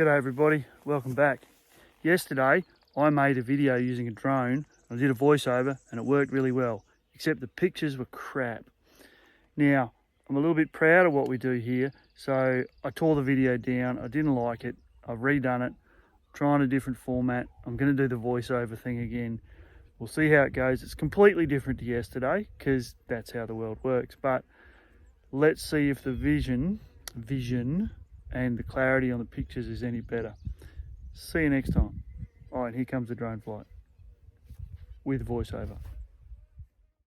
G'day everybody, welcome back. Yesterday I made a video using a drone. I did a voiceover and it worked really well, except the pictures were crap. Now, I'm a little bit proud of what we do here, so I tore the video down. I didn't like it. I've redone it, trying a different format. I'm going to do the voiceover thing again. We'll see how it goes. It's completely different to yesterday because that's how the world works, but let's see if the vision and the clarity on the pictures is any better. See you next time. All right, here comes the drone flight with voiceover.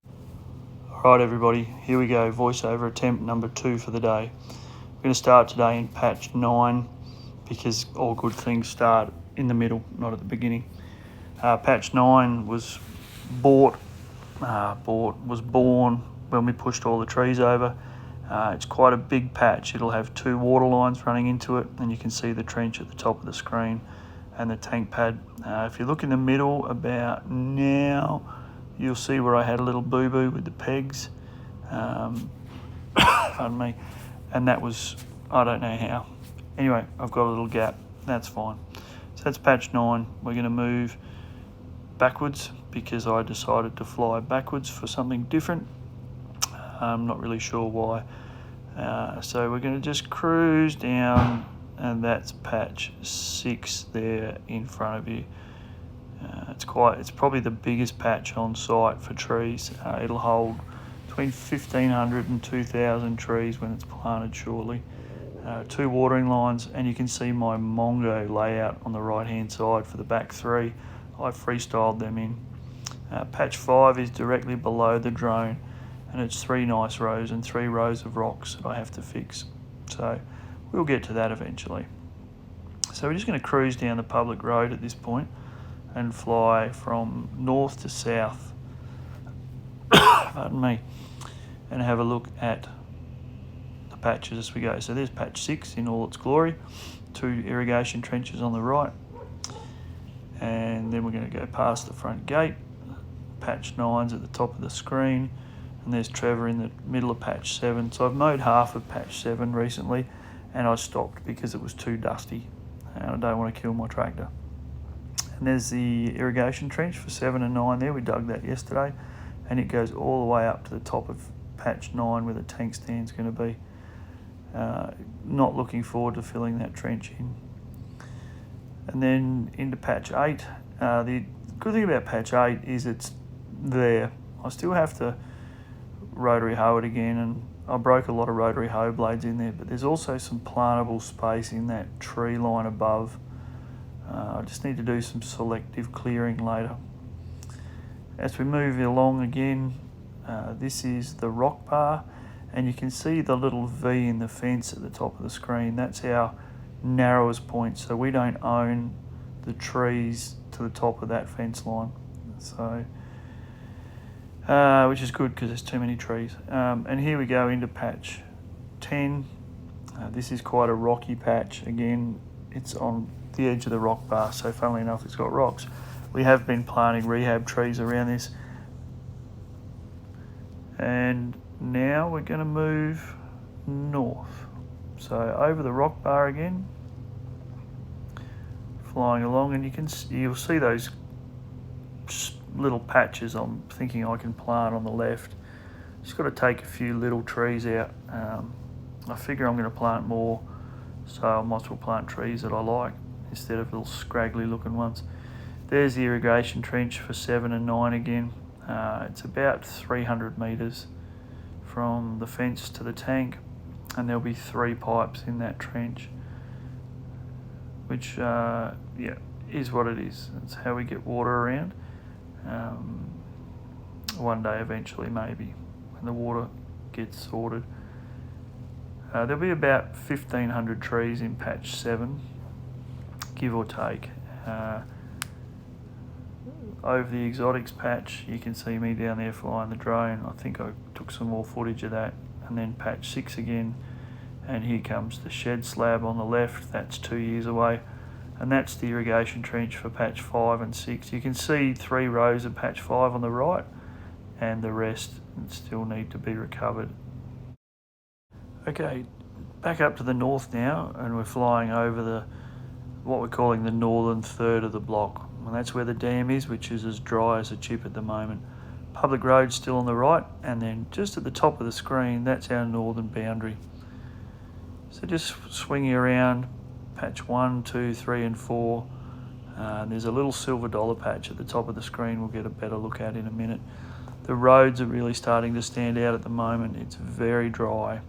All right, everybody, here we go. Voiceover attempt number 2 for the day. We're going to start today in patch 9 because all good things start in the middle, not at the beginning. Patch 9 was born when we pushed all the trees over. It's quite a big patch. It'll have 2 water lines running into it, and you can see the trench at the top of the screen and the tank pad. If you look in the middle about now, you'll see where I had a little boo-boo with the pegs. Pardon me. And that was, I don't know how. Anyway, I've got a little gap. That's fine. So that's patch 9. We're going to move backwards because I decided to fly backwards for something different. I'm not really sure why. So we're going to just cruise down, and that's patch 6 there in front of you. It's probably the biggest patch on site for trees. It'll hold between 1,500 and 2,000 trees when it's planted shortly. 2 watering lines, and you can see my Mongo layout on the right hand side for the back 3. I freestyled them in. Patch 5 is directly below the drone, and it's 3 nice rows and 3 rows of rocks that I have to fix. So we'll get to that eventually. So we're just going to cruise down the public road at this point and fly from north to south, pardon me, and have a look at the patches as we go. So there's patch 6 in all its glory, 2 irrigation trenches on the right, and then we're going to go past the front gate. Patch 9's at the top of the screen, and there's Trevor in the middle of patch 7. So I've mowed half of patch 7 recently, and I stopped because it was too dusty and I don't want to kill my tractor. And there's the irrigation trench for 7 and 9 there. We dug that yesterday, and it goes all the way up to the top of patch 9 where the tank stand's going to be. Not looking forward to filling that trench in. And then into patch 8. The good thing about patch 8 is it's there. I still have to rotary hoe it again, and I broke a lot of rotary hoe blades in there, but there's also some plantable space in that tree line above. I just need to do some selective clearing later. As we move along again, this is the rock bar, and you can see the little V in the fence at the top of the screen. That's our narrowest point, so we don't own the trees to the top of that fence line. So which is good because there's too many trees. And here we go into patch 10. This is quite a rocky patch. Again, it's on the edge of the rock bar, so funnily enough it's got rocks. We have been planting rehab trees around this. And now we're going to move north. So over the rock bar again, flying along, and you'll see those little patches I'm thinking I can plant on the left. Just got to take a few little trees out. I figure I'm going to plant more, so I might as well plant trees that I like instead of little scraggly looking ones. There's the irrigation trench for 7 and 9 again. It's about 300 metres from the fence to the tank, and there'll be 3 pipes in that trench, which is what it is. It's how we get water around. One day eventually, maybe, when the water gets sorted. There'll be about 1,500 trees in patch 7, give or take. Over the exotics patch, you can see me down there flying the drone. I think I took some more footage of that. And then patch 6 again, and here comes the shed slab on the left. That's 2 years away. And that's the irrigation trench for patch 5 and 6. You can see 3 rows of patch 5 on the right, and the rest still need to be recovered. Okay, back up to the north now, and we're flying over the what we're calling the northern third of the block, and that's where the dam is, which is as dry as a chip at the moment. Public road's still on the right, and then just at the top of the screen, that's our northern boundary. So just swinging around patch 1, 2, 3 and 4. There's a little silver dollar patch at the top of the screen we'll get a better look at in a minute. The roads are really starting to stand out at the moment. It's very dry,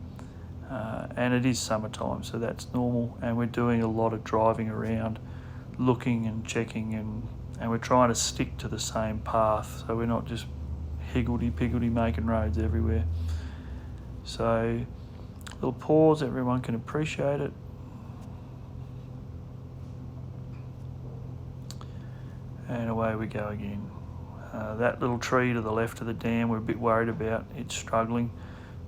and it is summertime, so that's normal, and we're doing a lot of driving around, looking and checking, and we're trying to stick to the same path, so we're not just higgledy-piggledy making roads everywhere. So a little pause, everyone can appreciate it. And away we go again. That little tree to the left of the dam we're a bit worried about. It's struggling.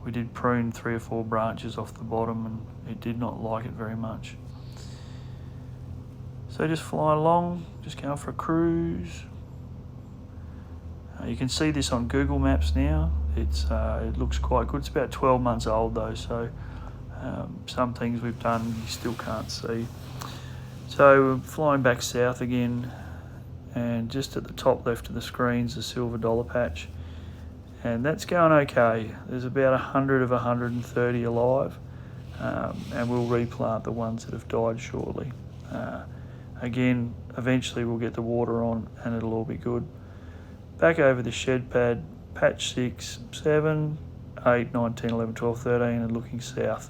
We did prune 3 or 4 branches off the bottom and it did not like it very much. So just flying along, just going for a cruise. You can see this on Google Maps now. It looks quite good. It's about 12 months old though, so some things we've done you still can't see. So we're flying back south again, and just at the top left of the screen's the silver dollar patch, and that's going okay. There's about 100 of 130 alive, and we'll replant the ones that have died shortly. Again, eventually we'll get the water on and it'll all be good. Back over the shed pad, patch 6, 7, 8, 9, 10, 11, 12, 13 and looking south.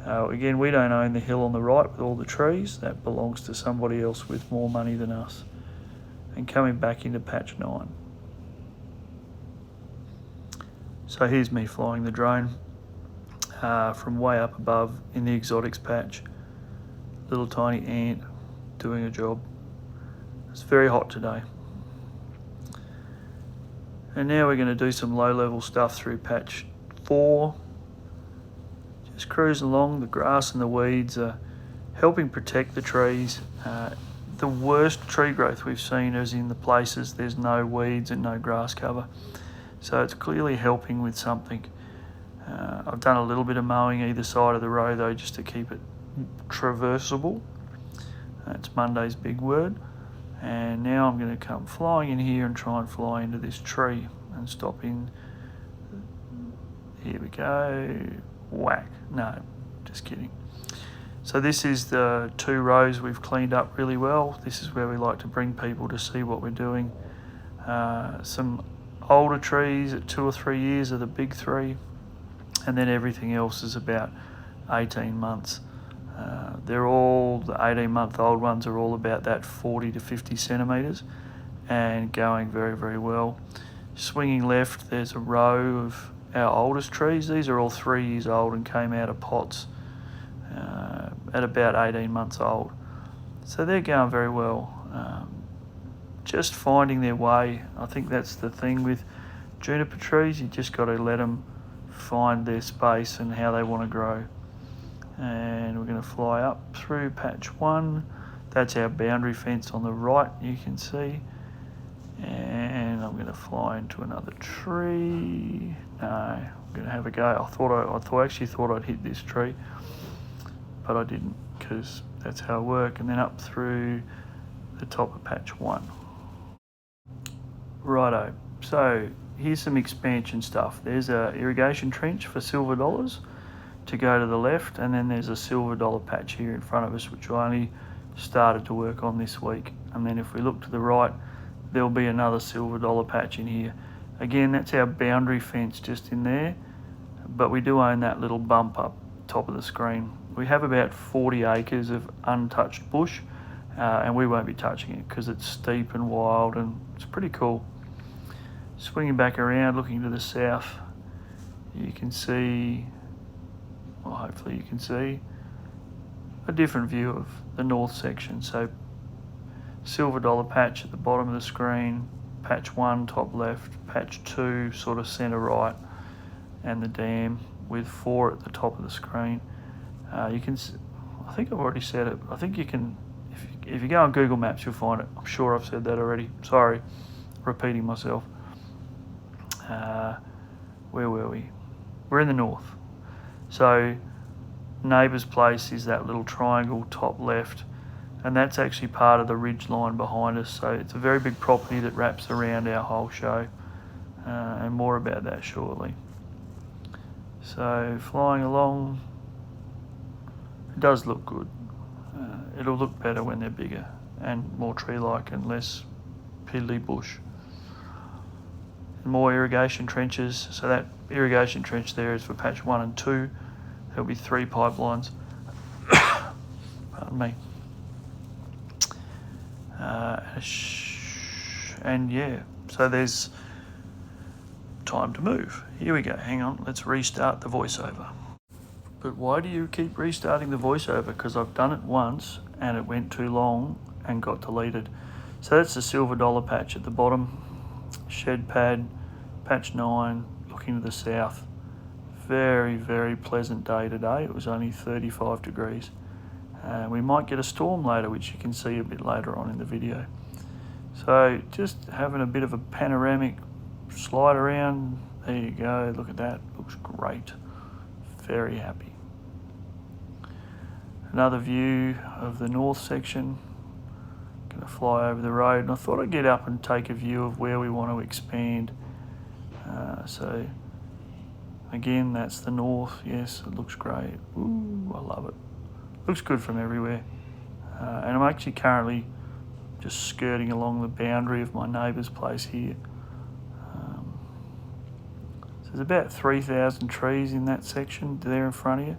Again, we don't own the hill on the right with all the trees. That belongs to somebody else with more money than us. And coming back into patch 9. So here's me flying the drone from way up above in the exotics patch. Little tiny ant doing a job. It's very hot today. And now we're going to do some low-level stuff through patch 4. Just cruising along. The grass and the weeds are helping protect the trees. The worst tree growth we've seen is in the places there's no weeds and no grass cover. So it's clearly helping with something. I've done a little bit of mowing either side of the row though, just to keep it traversable. That's Monday's big word. And now I'm going to come flying in here and try and fly into this tree and stop in. Here we go. Whack. No, just kidding. So this is the 2 rows we've cleaned up really well. This is where we like to bring people to see what we're doing. Some older trees at 2 or 3 years are the big 3, and then everything else is about 18 months. They're all, the 18-month-old ones are all about that 40 to 50 centimetres and going very, very well. Swinging left, there's a row of our oldest trees. These are all 3 years old and came out of pots at about 18 months old. So they're going very well. Just finding their way. I think that's the thing with juniper trees. You just got to let them find their space and how they want to grow. And we're going to fly up through patch 1. That's our boundary fence on the right, you can see. And I'm going to fly into another tree. No, I'm going to have a go. I actually thought I'd hit this tree, but I didn't, because that's how I work. And then up through the top of patch 1. Righto. So here's some expansion stuff. There's a irrigation trench for silver dollars to go to the left, and then there's a silver dollar patch here in front of us, which I only started to work on this week. And then if we look to the right, there'll be another silver dollar patch in here. Again, that's our boundary fence just in there, but we do own that little bump up top of the screen. We have about 40 acres of untouched bush, and we won't be touching it because it's steep and wild and it's pretty cool. Swinging back around, looking to the south, you can see, well, hopefully you can see a different view of the north section. So silver dollar patch at the bottom of the screen, patch 1 top left, patch 2 sort of centre right, and the dam with 4 at the top of the screen. You can, I think I've already said it. I think you can, if you go on Google Maps, you'll find it. I'm sure I've said that already. Sorry, repeating myself. Where were we? We're in the north. So neighbour's place is that little triangle top left, and that's actually part of the ridge line behind us. So it's a very big property that wraps around our whole show, and more about that shortly. So flying along, it does look good. It'll look better when they're bigger and more tree-like and less piddly bush. More irrigation trenches. So that irrigation trench there is for patch 1 and 2. There'll be 3 pipelines. Pardon me. And yeah, so there's time to move. Here we go. Hang on, let's restart the voiceover. But why do you keep restarting the voiceover? Because I've done it once and it went too long and got deleted. So that's the silver dollar patch at the bottom. Shed pad, patch 9, looking to the south. Very, very pleasant day today. It was only 35 degrees. We might get a storm later, which you can see a bit later on in the video. So just having a bit of a panoramic slide around. There you go, look at that, looks great. Very happy. Another view of the north section. Gonna fly over the road, and I thought I'd get up and take a view of where we want to expand. So again, that's the north. Yes, it looks great. Ooh, I love it. Looks good from everywhere. And I'm actually currently just skirting along the boundary of my neighbour's place here. So there's about 3,000 trees in that section there in front of you.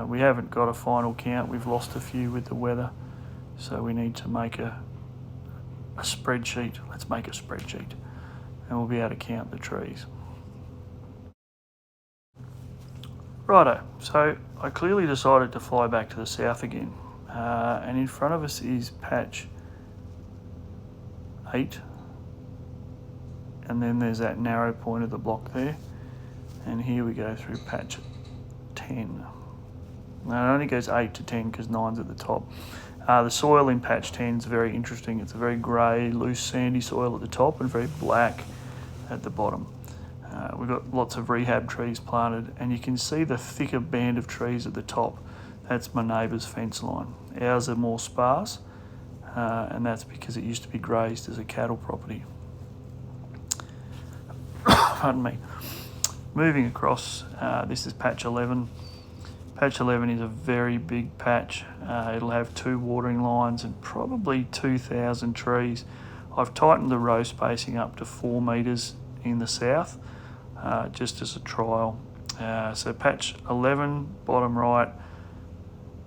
We haven't got a final count. We've lost a few with the weather. So we need to make a spreadsheet. Let's make a spreadsheet and we'll be able to count the trees. Righto, so I clearly decided to fly back to the south again. And in front of us is patch 8. And then there's that narrow point of the block there. And here we go through patch 10. Now it only goes 8 to 10 because 9's at the top. The soil in patch 10 is very interesting. It's a very grey, loose, sandy soil at the top and very black at the bottom. We've got lots of rehab trees planted, and you can see the thicker band of trees at the top. That's my neighbour's fence line. Ours are more sparse, and that's because it used to be grazed as a cattle property. Pardon me. Moving across, this is patch 11. Patch 11 is a very big patch. It'll have 2 watering lines and probably 2,000 trees. I've tightened the row spacing up to 4 metres in the south, just as a trial. So patch 11, bottom right,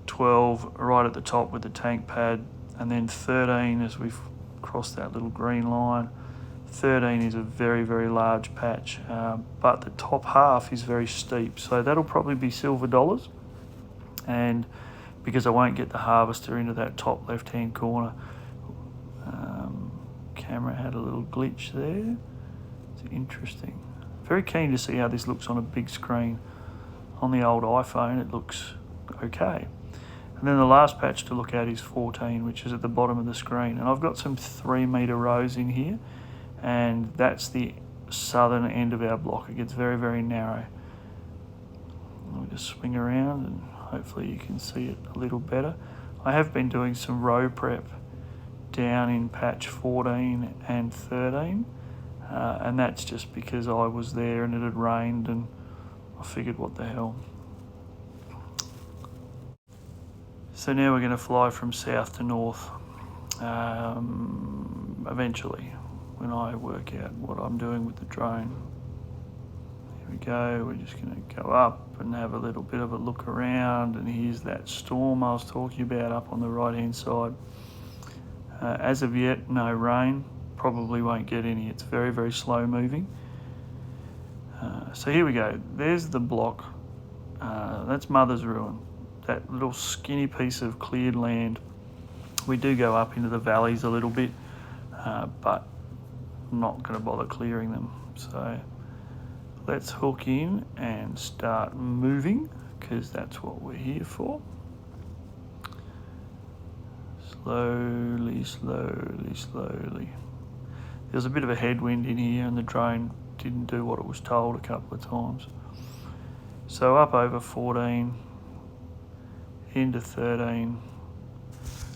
12 right at the top with the tank pad, and then 13 as we've crossed that little green line. 13 is a very, very large patch, but the top half is very steep. So that'll probably be silver dollars. And because I won't get the harvester into that top left-hand corner, camera had a little glitch there. It's interesting. Very keen to see how this looks on a big screen. On the old iPhone, it looks okay. And then the last patch to look at is 14, which is at the bottom of the screen. And I've got some 3 metre rows in here, and that's the southern end of our block. It gets very, very narrow. I'll just swing around and hopefully you can see it a little better. I have been doing some row prep down in patch 14 and 13, and that's just because I was there and it had rained and I figured what the hell. So now we're going to fly from south to north, eventually, when I work out what I'm doing with the drone. Here we go, we're just going to go up and have a little bit of a look around, and here's that storm I was talking about up on the right hand side. As of yet, no rain, probably won't get any. It's very, very slow moving. So here we go, there's the block. That's Mother's Ruin, that little skinny piece of cleared land. We do go up into the valleys a little bit, but I'm not going to bother clearing them. So let's hook in and start moving, because that's what we're here for. Slowly, slowly, slowly. There's a bit of a headwind in here and the drone didn't do what it was told a couple of times. So up over 14, into 13,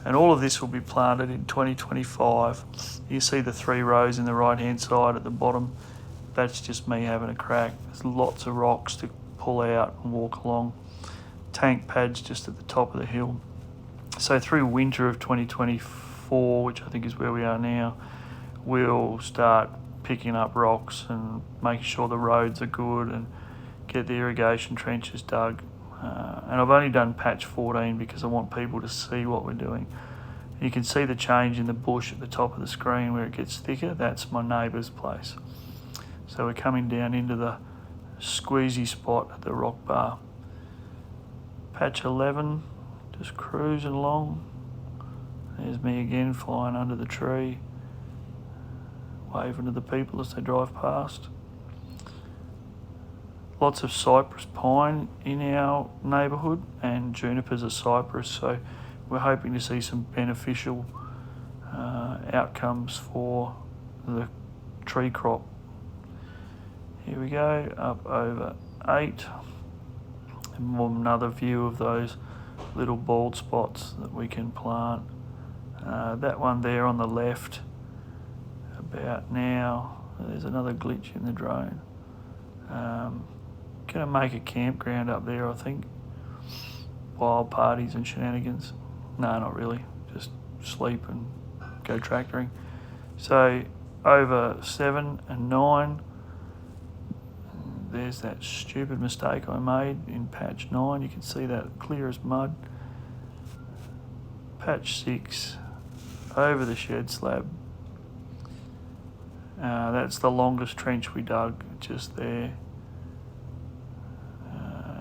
And all of this will be planted in 2025. You see the 3 rows in the right hand side at the bottom. That's just me having a crack. There's lots of rocks to pull out and walk along. Tank pads just at the top of the hill. So through winter of 2024, which I think is where we are now, we'll start picking up rocks and making sure the roads are good and get the irrigation trenches dug. And I've only done patch 14 because I want people to see what we're doing. You can see the change in the bush at the top of the screen where it gets thicker. That's my neighbour's place. So we're coming down into the squeezy spot at the rock bar. Patch 11, just cruising along. There's me again flying under the tree, waving to the people as they drive past. Lots of cypress pine in our neighbourhood, and junipers are cypress, so we're hoping to see some beneficial outcomes for the tree crop. Here we go, up over 8, and another view of those little bald spots that we can plant. That one there on the left, about now, there's another glitch in the drone. Gonna make a campground up there, I think. Wild parties and shenanigans. No, not really. Just sleep and go tractoring. So over 7 and 9, there's that stupid mistake I made in patch 9. You can see that clear as mud. Patch 6, over the shed slab. That's the longest trench we dug, just there.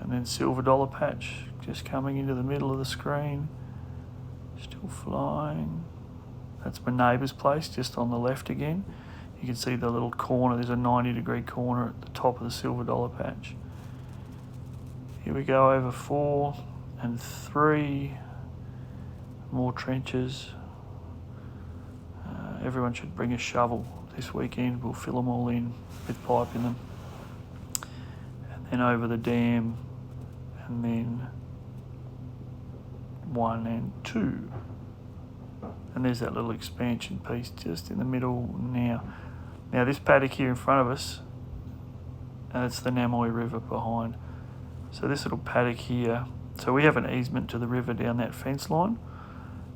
And then Silver Dollar patch, just coming into the middle of the screen. Still flying. That's my neighbour's place, just on the left again. You can see the little corner, there's a 90-degree corner at the top of the Silver Dollar patch. Here we go, over 4 and 3. More trenches. Everyone should bring a shovel this weekend. We'll fill them all in with pipe in them. And then over the dam, and then 1 and 2. And there's that little expansion piece just in the middle now. Now this paddock here in front of us, that's the Namoy River behind. So this little paddock here, so we have an easement to the river down that fence line,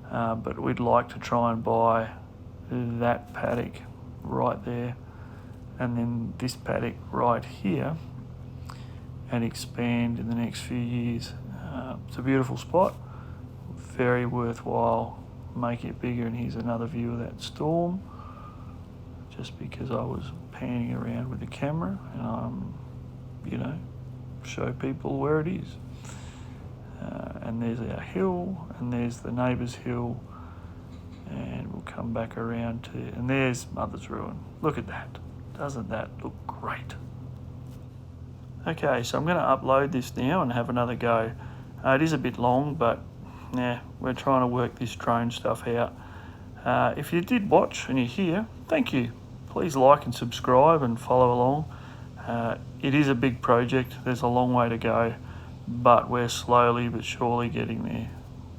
but we'd like to try and buy that paddock right there, and then this paddock right here, and expand in the next few years. It's a beautiful spot, very worthwhile making it bigger. And here's another view of that storm, just because I was panning around with the camera and show people where it is. And there's our hill, and there's the neighbour's hill, and we'll come back around to, and there's Mother's Ruin. Look at that. Doesn't that look great? Okay, so I'm going to upload this now and have another go. It is a bit long, but yeah, we're trying to work this drone stuff out. If you did watch and you're here, thank you. Please like and subscribe and follow along. It is a big project. There's a long way to go, but we're slowly but surely getting there.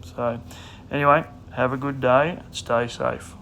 So anyway, have a good day and stay safe.